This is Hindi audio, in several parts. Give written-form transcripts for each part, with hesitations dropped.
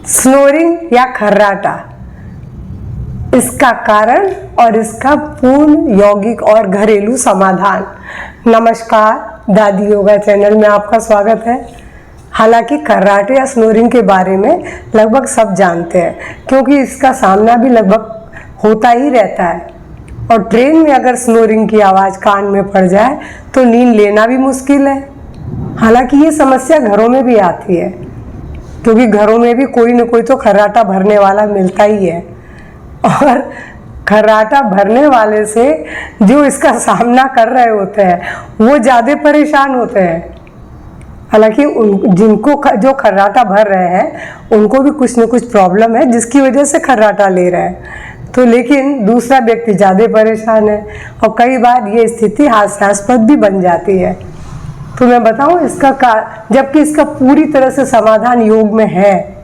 स्नोरिंग या खर्राटा, इसका कारण और इसका पूर्ण यौगिक और घरेलू समाधान। नमस्कार, दादी योगा चैनल में आपका स्वागत है। हालांकि खर्राटे या स्नोरिंग के बारे में लगभग सब जानते हैं, क्योंकि इसका सामना भी लगभग होता ही रहता है। और ट्रेन में अगर स्नोरिंग की आवाज़ कान में पड़ जाए तो नींद लेना भी मुश्किल है। हालांकि ये समस्या घरों में भी आती है, क्योंकि घरों में भी कोई न कोई तो खर्राटा भरने वाला मिलता ही है। और खर्राटा भरने वाले से जो इसका सामना कर रहे होते हैं वो ज़्यादा परेशान होते हैं। हालांकि जिनको जो खर्राटा भर रहे हैं उनको भी कुछ न कुछ प्रॉब्लम है जिसकी वजह से खर्राटा ले रहे हैं, तो लेकिन दूसरा व्यक्ति ज़्यादा परेशान है और कई बार ये स्थिति हास्यास्पद भी बन जाती है। तो मैं बताऊं जबकि इसका पूरी तरह से समाधान योग में है।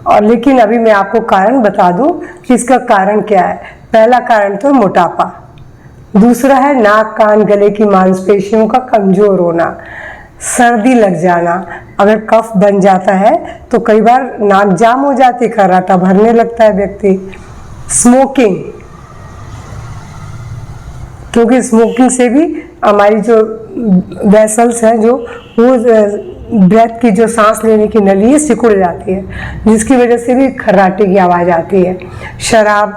और लेकिन अभी मैं आपको कारण बता दूं कि इसका कारण क्या है। पहला कारण तो मोटापा, दूसरा है नाक कान गले की मांसपेशियों का कमजोर होना, सर्दी लग जाना। अगर कफ बन जाता है तो कई बार नाक जाम हो जाती, खर्राटा भरने लगता है व्यक्ति। स्मोकिंग, क्योंकि स्मोकिंग से भी हमारी जो वेसल्स हैं, जो वो ब्रेथ की जो सांस लेने की नली है सिकुड़ जाती है, जिसकी वजह से भी खर्राटे की आवाज़ आती है। शराब,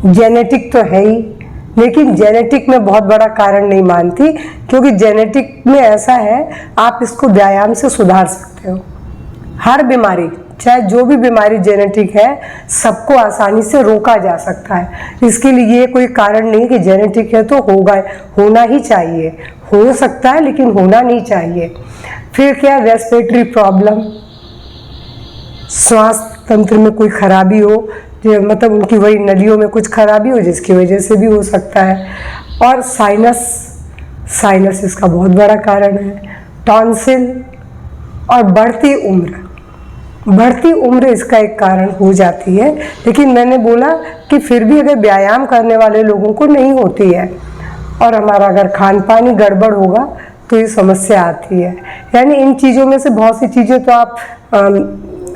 जेनेटिक तो है ही, लेकिन जेनेटिक में बहुत बड़ा कारण नहीं मानती, क्योंकि जेनेटिक में ऐसा है आप इसको व्यायाम से सुधार सकते हो। हर बीमारी, चाहे जो भी बीमारी जेनेटिक है, सबको आसानी से रोका जा सकता है। इसके लिए ये कोई कारण नहीं कि जेनेटिक है तो होना ही चाहिए। हो सकता है लेकिन होना नहीं चाहिए। फिर क्या, रेस्पिरेटरी प्रॉब्लम, श्वास तंत्र में कोई खराबी हो, मतलब उनकी वही नलियों में कुछ खराबी हो जिसकी वजह से भी हो सकता है। और साइनस इसका बहुत बड़ा कारण है। टॉन्सिल और बढ़ती उम्र इसका एक कारण हो जाती है। लेकिन मैंने बोला कि फिर भी अगर व्यायाम करने वाले लोगों को नहीं होती है और हमारा अगर खान पान ही गड़बड़ होगा तो ये समस्या आती है। यानी इन चीज़ों में से बहुत सी चीज़ें तो आप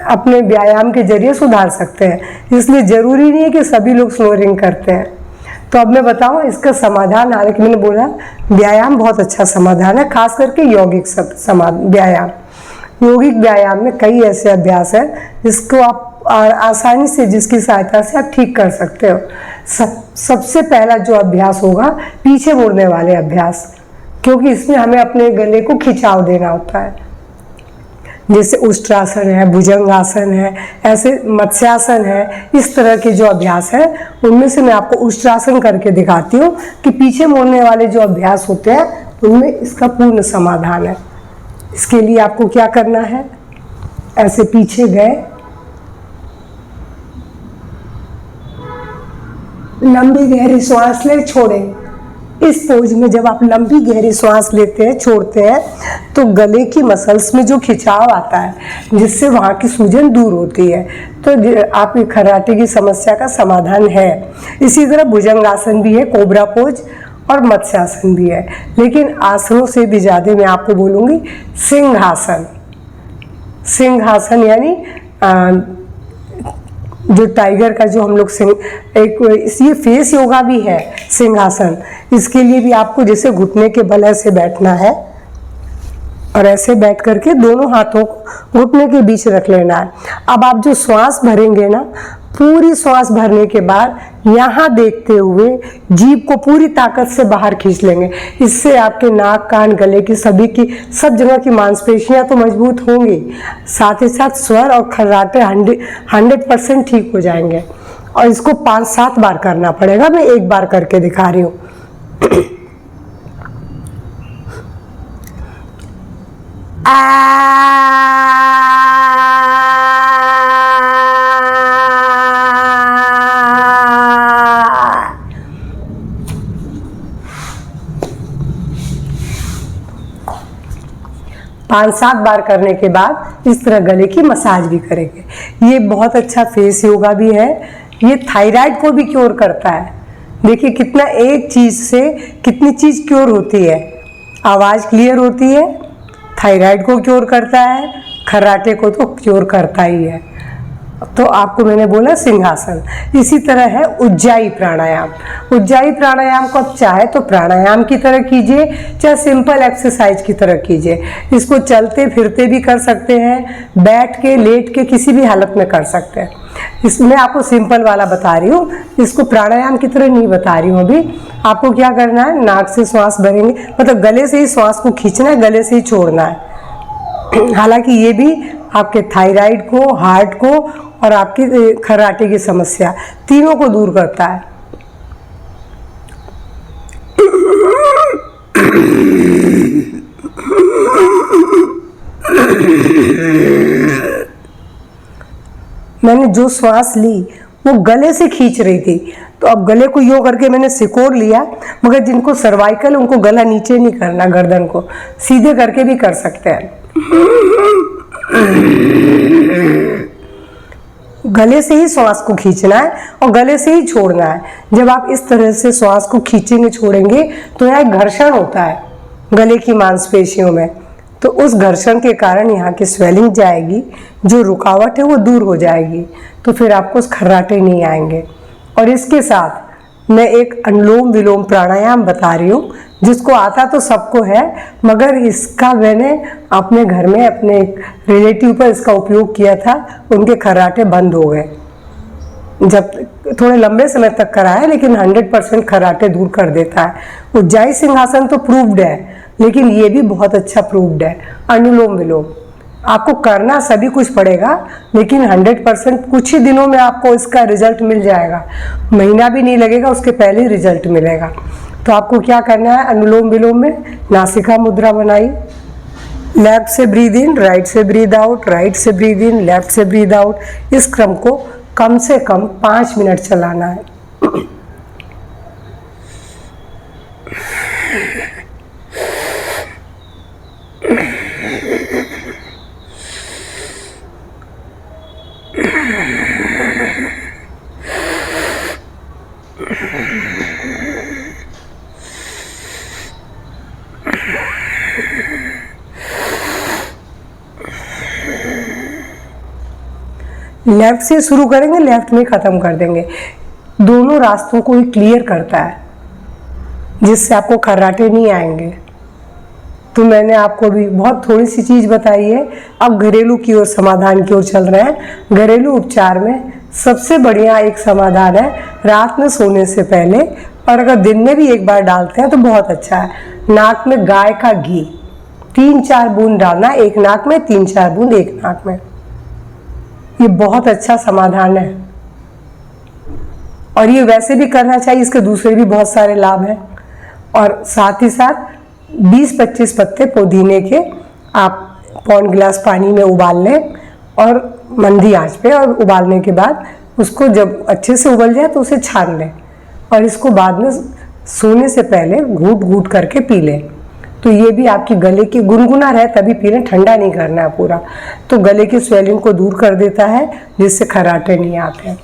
अपने व्यायाम के जरिए सुधार सकते हैं, इसलिए ज़रूरी नहीं है कि सभी लोग स्नोरिंग करते हैं। तो अब मैं बताऊँ इसका समाधान। हालांकि मैंने बोला व्यायाम बहुत अच्छा समाधान है, खास करके यौगिक व्यायाम। यौगिक व्यायाम में कई ऐसे अभ्यास हैं जिसको आप आसानी से, जिसकी सहायता से आप ठीक कर सकते हो। सबसे पहला जो अभ्यास होगा, पीछे मुड़ने वाले अभ्यास, क्योंकि इसमें हमें अपने गले को खिंचाव देना होता है। जैसे उष्ट्रासन है, भुजंगासन है, ऐसे मत्स्यासन है, इस तरह के जो अभ्यास है उनमें से मैं आपको उष्ट्रासन करके दिखाती हूँ कि पीछे मुड़ने वाले जो अभ्यास होते हैं उनमें इसका पूर्ण समाधान है। इसके लिए आपको क्या करना है, ऐसे पीछे गए, लंबी गहरी सांस ले, छोड़ें। इस पोज में जब आप लंबी गहरी सांस लेते हैं, छोड़ते हैं, तो गले की मसल्स में जो खिंचाव आता है जिससे वहाँ की सूजन दूर होती है, तो आपकी खर्राटे की समस्या का समाधान है। इसी तरह भुजंगासन भी है, कोबरा पोज और मत्स्यासन भी है। लेकिन आसनों से भी ज़्यादा मैं आपको बोलूँगी सिंहासन। सिंहासन यानी जो टाइगर का जो हम लोग ये फेस योगा भी है सिंहासन। इसके लिए भी आपको जैसे घुटने के बल ऐसे बैठना है और ऐसे बैठ करके दोनों हाथों को घुटने के बीच रख लेना है। अब आप जो श्वास भरेंगे ना, पूरी श्वास भरने के बाद यहाँ देखते हुए जीभ को पूरी ताकत से बाहर खींच लेंगे। इससे आपके नाक कान गले की सब जगह की मांसपेशियाँ तो मजबूत होंगी, साथ ही साथ स्वर और खर्राटे 100% ठीक हो जाएंगे। और इसको 5-7 बार करना पड़ेगा, मैं एक बार करके दिखा रही हूँ। पाँच 7 बार करने के बाद इस तरह गले की मसाज भी करेंगे। ये बहुत अच्छा फेस योगा भी है। ये थायराइड को भी क्योर करता है। देखिए कितना एक चीज़ से कितनी चीज़ क्योर होती है। आवाज़ क्लियर होती है, थायराइड को क्योर करता है, खर्राटे को तो क्योर करता ही है। तो आपको मैंने बोला सिंहासन। इसी तरह है उज्जाई प्राणायाम। उज्जाई प्राणायाम को आप चाहे तो प्राणायाम की तरह कीजिए, चाहे सिंपल एक्सरसाइज की तरह कीजिए। इसको चलते फिरते भी कर सकते हैं, बैठ के लेट के किसी भी हालत में कर सकते हैं। इसमें आपको सिंपल वाला बता रही हूँ, इसको प्राणायाम की तरह नहीं बता रही हूँ अभी। आपको क्या करना है, नाक से श्वास भरेंगे, मतलब गले से ही श्वास को खींचना है, गले से ही छोड़ना है। हालांकि ये भी आपके थायराइड को, हार्ट को और आपकी खर्राटे की समस्या तीनों को दूर करता है। मैंने जो श्वास ली वो गले से खींच रही थी, तो अब गले को यूं करके मैंने सिकोड़ लिया। मगर जिनको सर्वाइकल, उनको गला नीचे नहीं करना, गर्दन को सीधे करके भी कर सकते हैं। गले से ही श्वास को खींचना है और गले से ही छोड़ना है। जब आप इस तरह से श्वास को खींचेंगे छोड़ेंगे तो यहाँ एक घर्षण होता है गले की मांसपेशियों में, तो उस घर्षण के कारण यहाँ की स्वेलिंग जाएगी, जो रुकावट है वो दूर हो जाएगी, तो फिर आपको खर्राटे नहीं आएंगे। और इसके साथ मैं एक अनुलोम विलोम प्राणायाम बता रही हूँ, जिसको आता तो सबको है, मगर इसका मैंने अपने घर में अपने एक रिलेटिव पर इसका उपयोग किया था, उनके खर्राटे बंद हो गए। जब थोड़े लंबे समय तक कराया, लेकिन 100% खर्राटे दूर कर देता है। उज्जाई सिंहासन तो प्रूव्ड है, लेकिन ये भी बहुत अच्छा प्रूव्ड है। अनुलोम विलोम आपको करना सभी कुछ पड़ेगा, लेकिन 100% कुछ ही दिनों में आपको इसका रिजल्ट मिल जाएगा। महीना भी नहीं लगेगा, उसके पहले ही रिजल्ट मिलेगा। तो आपको क्या करना है, अनुलोम विलोम में नासिका मुद्रा बनाई, लेफ्ट से ब्रीद इन, राइट से ब्रीद आउट, राइट से ब्रीद इन, लेफ्ट से ब्रीद आउट। इस क्रम को कम से कम 5 मिनट चलाना है। लेफ्ट से शुरू करेंगे, लेफ्ट में खत्म कर देंगे। दोनों रास्तों को ही क्लियर करता है, जिससे आपको खर्राटे नहीं आएंगे। तो मैंने आपको भी बहुत थोड़ी सी चीज़ बताई है। अब घरेलू की ओर, समाधान की ओर चल रहे हैं। घरेलू उपचार में सबसे बढ़िया एक समाधान है रात में सोने से पहले, और अगर दिन में भी एक बार डालते हैं तो बहुत अच्छा है। नाक में गाय का घी 3-4 बूंद डालना, एक नाक में, 3-4 बूंद एक नाक में। ये बहुत अच्छा समाधान है, और ये वैसे भी करना चाहिए, इसके दूसरे भी बहुत सारे लाभ हैं। और साथ ही साथ 20-25 पत्ते पुदीने के आप पौन गिलास पानी में उबाल लें, और मंदी आंच पे, और उबालने के बाद उसको जब अच्छे से उबल जाए तो उसे छान लें, और इसको बाद में सोने से पहले घूट घूट करके पी लें। तो ये भी आपकी गले की, गुनगुना रहे तभी पी लें, ठंडा नहीं करना है पूरा। तो गले की स्वेलिंग को दूर कर देता है, जिससे खर्राटे नहीं आते।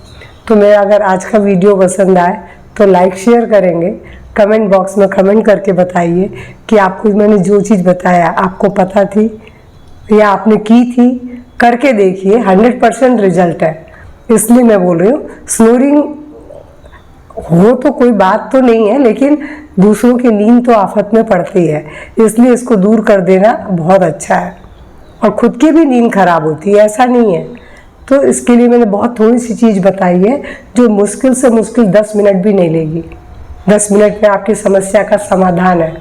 तो मेरा अगर आज का वीडियो पसंद आए तो लाइक शेयर करेंगे, कमेंट बॉक्स में कमेंट करके बताइए कि आपको मैंने जो चीज़ बताया आपको पता थी या आपने की थी। करके देखिए, 100% रिजल्ट है। इसलिए मैं बोल रही हूँ, स्नोरिंग हो तो कोई बात तो नहीं है, लेकिन दूसरों की नींद तो आफत में पड़ती है, इसलिए इसको दूर कर देना बहुत अच्छा है। और खुद की भी नींद खराब होती है, ऐसा नहीं है। तो इसके लिए मैंने बहुत थोड़ी सी चीज़ बताई है, जो मुश्किल से मुश्किल 10 मिनट भी नहीं लेगी। 10 मिनट में आपकी समस्या का समाधान है।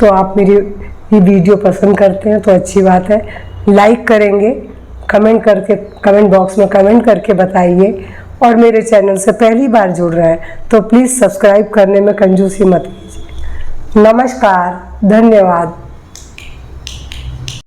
तो आप मेरी ये वीडियो पसंद करते हैं तो अच्छी बात है, लाइक करेंगे, कमेंट करके, कमेंट बॉक्स में कमेंट करके बताइए। और मेरे चैनल से पहली बार जुड़ रहे हैं तो प्लीज़ सब्सक्राइब करने में कंजूसी मत कीजिए। नमस्कार, धन्यवाद।